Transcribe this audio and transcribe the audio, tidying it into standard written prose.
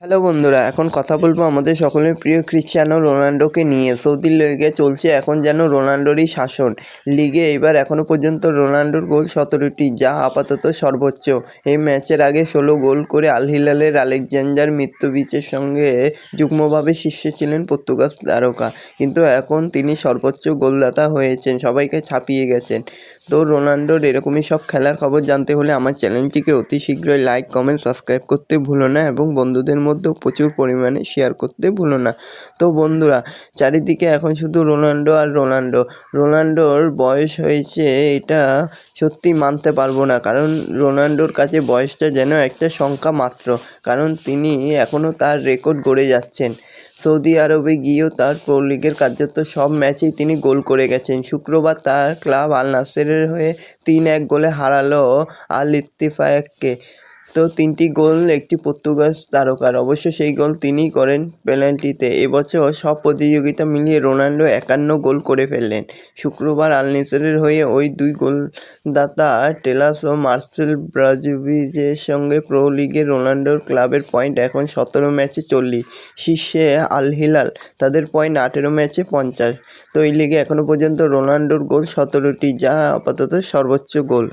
Hello বন্ধুরা, এখন কথা বলবো আমাদের সকলের প্রিয় ক্রিশ্চিয়ানো রোনাল্ডোকে নিয়ে। সৌদি লিগে চলছে এখন যেন রোনাল্ডোরই শাসন। লিগে এবার এখনও পর্যন্ত রোনাল্ডোর গোল 17টি, যা আপাতত সর্বোচ্চ। এই ম্যাচের আগে 16 গোল করে আল হিলালের আলেকজান্ডার মিত্রোভিচের সঙ্গে যুগ্মভাবে শীর্ষে ছিলেন পর্তুগাল তারকা, কিন্তু এখন তিনি সর্বোচ্চ গোলদাতা হয়েছেন, সবাইকে ছাপিয়ে গেছেন। তো রোনাল্ডোর এরকমই সব খেলার খবর জানতে হলে আমার চ্যানেলটিকে অতি শীঘ্রই লাইক, কমেন্ট, সাবস্ক্রাইব করতে ভুলো না এবং বন্ধুদের মধ্যেও প্রচুর পরিমাণে শেয়ার করতে ভুলো না। তো বন্ধুরা, চারিদিকে এখন শুধু রোনাল্ডো আর রোনাল্ডো। রোনাল্ডোর বয়স হয়েছে এটা সত্যি মানতে পারবো না, কারণ রোনাল্ডোর কাছে বয়সটা যেন একটা সংখ্যা মাত্র, কারণ তিনি এখনও তার রেকর্ড গড়ে যাচ্ছেন। সৌদি আরবে গিয়েও তার প্রো লিগের কার্যত সব ম্যাচেই তিনি গোল করে গেছেন। শুক্রবার তার ক্লাব আল নাসেরের হয়ে 3-1 গোলে হারালো আল ইত্তেফাককে। তো 3টি গোল একটি পর্তুগাল তারকার, অবশ্য সেই গোল তিনিই করেন পেনাল্টিতে। এবছর সব প্রতিযোগিতা মিলিয়ে রোনাল্ডো 51 গোল করে ফেললেন। শুক্রবার আল নাসেরের হয়ে ওই দুই গোলদাতা টেলাস ও মার্সেল ব্রাজোভিচের সঙ্গে প্রো লিগে রোনাল্ডোর ক্লাবের পয়েন্ট এখন 17 ম্যাচে 40। শীর্ষে আল হিলাল, তাদের পয়েন্ট 18 ম্যাচে 50। তো এই লিগে এখনও পর্যন্ত রোনাল্ডোর গোল 17টি, যা আপাতত সর্বোচ্চ গোল।